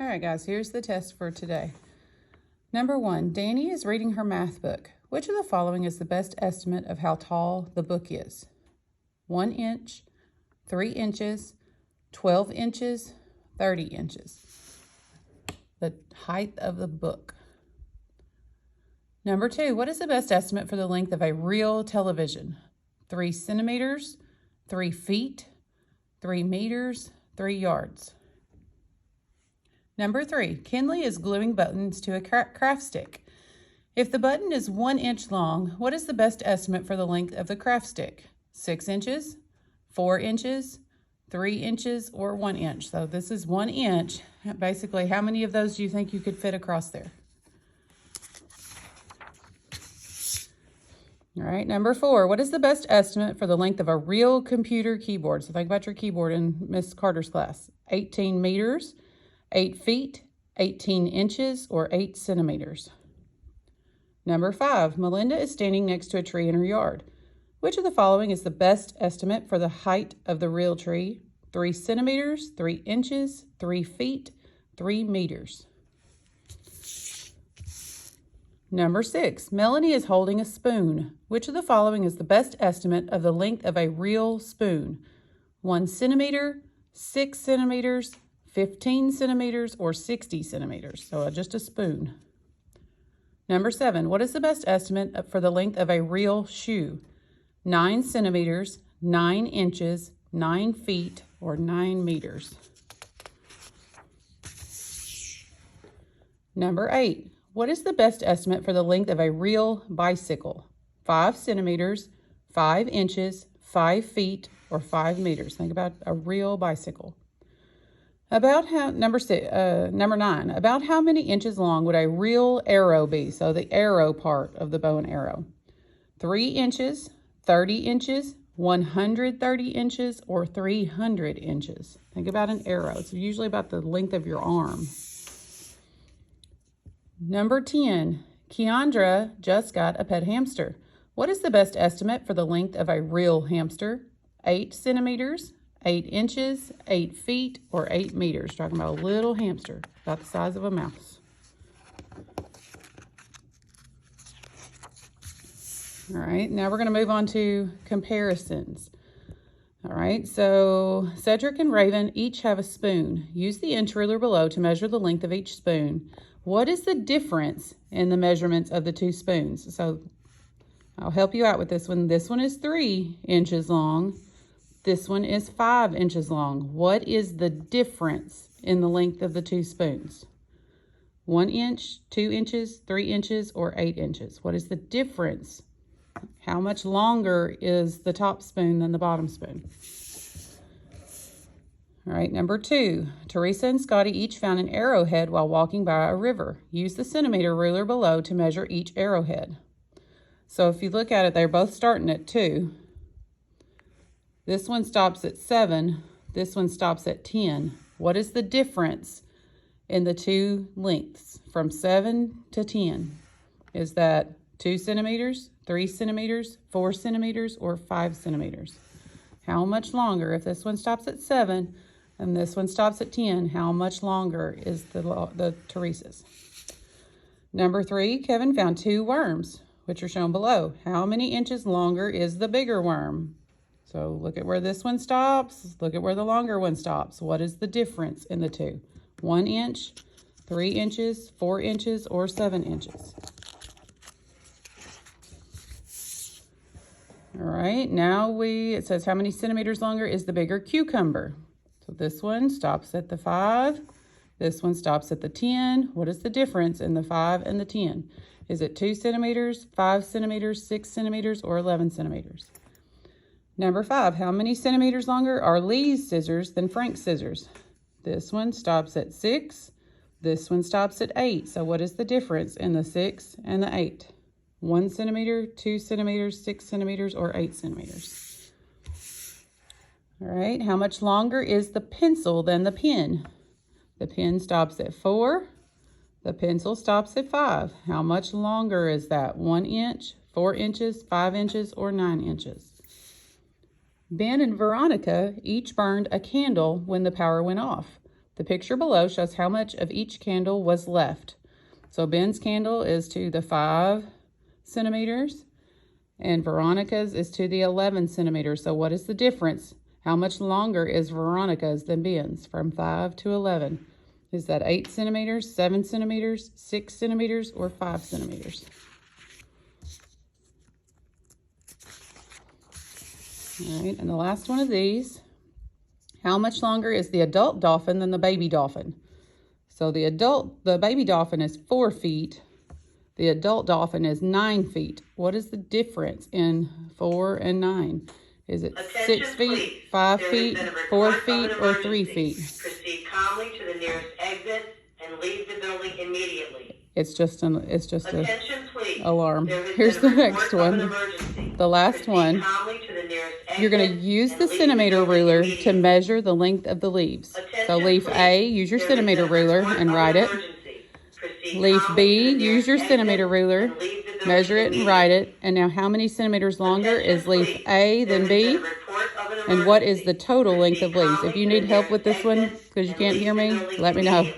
All right, guys, here's the test for today. Number 1, Danny is reading her math book. Which of the following is the best estimate of how tall the book is? 1 inch, 3 inches, 12 inches, 30 inches. The height of the book. Number 2, what is the best estimate for the length of a real television? 3 centimeters, 3 feet, 3 meters, 3 yards. Number 3, Kinley is gluing buttons to a craft stick. If the button is 1 inch long, what is the best estimate for the length of the craft stick? 6 inches, 4 inches, 3 inches, or 1 inch? So this is 1 inch. Basically, how many of those do you think you could fit across there? All right, number 4, what is the best estimate for the length of a real computer keyboard? So think about your keyboard in Miss Carter's class. 18 meters, 8 feet, 18 inches, or 8 centimeters. Number 5, Melinda is standing next to a tree in her yard. Which of the following is the best estimate for the height of the real tree? 3 centimeters, 3 inches, 3 feet, 3 meters. Number 6, Melanie is holding a spoon. Which of the following is the best estimate of the length of a real spoon? 1 centimeter, 6 centimeters, 15 centimeters, or 60 centimeters? So just a spoon. Number 7, what is the best estimate for the length of a real shoe? 9 centimeters, 9 inches, 9 feet, or 9 meters. Number 8, what is the best estimate for the length of a real bicycle? 5 centimeters, 5 inches, 5 feet, or 5 meters? Think about a real bicycle. Number 9, about how many inches long would a real arrow be? So the arrow part of the bow and arrow. 3 inches, 30 inches, 130 inches, or 300 inches? Think about an arrow. It's usually about the length of your arm. Number 10, Keandra just got a pet hamster. What is the best estimate for the length of a real hamster? 8 centimeters, 8 inches, 8 feet, or 8 meters? Talking about a little hamster, about the size of a mouse. All right, now we're going to move on to comparisons. All right, so Cedric and Raven each have a spoon. Use the inch ruler below to measure the length of each spoon. What is the difference in the measurements of the 2 spoons? So I'll help you out with this one. This one is 3 inches long. This one is 5 inches long. What is the difference in the length of the 2 spoons? 1 inch, 2 inches, 3 inches, or 8 inches? What is the difference? How much longer is the top spoon than the bottom spoon? All right, number 2, Teresa and Scotty each found an arrowhead while walking by a river. Use the centimeter ruler below to measure each arrowhead. So if you look at it, they're both starting at 2. This one stops at 7. This one stops at 10. What is the difference in the 2 lengths from 7 to 10? Is that 2 centimeters, 3 centimeters, 4 centimeters, or 5 centimeters? How much longer? If this one stops at 7 and this one stops at 10, how much longer is the Teresa's? Number 3, Kevin found 2 worms, which are shown below. How many inches longer is the bigger worm? So look at where this one stops. Look at where the longer one stops. What is the difference in the 2? 1 inch, 3 inches, 4 inches, or 7 inches? All right, now it says how many centimeters longer is the bigger cucumber? So this one stops at the 5. This one stops at the 10. What is the difference in the 5 and the 10? Is it 2 centimeters, 5 centimeters, 6 centimeters, or 11 centimeters? Number 5, how many centimeters longer are Lee's scissors than Frank's scissors? This one stops at 6. This one stops at 8. So what is the difference in the 6 and the 8? 1 centimeter, 2 centimeters, 6 centimeters, or 8 centimeters? All right, how much longer is the pencil than the pen? The pen stops at 4. The pencil stops at 5. How much longer is that? 1 inch, 4 inches, 5 inches, or 9 inches? Ben and Veronica each burned a candle when the power went off. The picture below shows how much of each candle was left. So Ben's candle is to the 5 centimeters, and Veronica's is to the 11 centimeters. So what is the difference? How much longer is Veronica's than Ben's from 5 to 11? Is that 8 centimeters, 7 centimeters, 6 centimeters, or 5 centimeters? All right, and the last one of these, how much longer is the adult dolphin than the baby dolphin? So the baby dolphin is 4 feet. The adult dolphin is 9 feet. What is the difference in 4 and 9? Is it 6 feet, 5 feet, 4 feet, or 3 feet? Proceed calmly to the nearest exit and leave the building immediately. It's just an Attention, please. alarm. Here's the next one. The last one. You're going to use the centimeter ruler to measure the length of the leaves. So leaf A, use your centimeter ruler and write it. Leaf B, use your centimeter ruler, measure it and write it. And now how many centimeters longer is leaf A than B? And what is the total length of leaves? If you need help with this one because you can't hear me, let me know.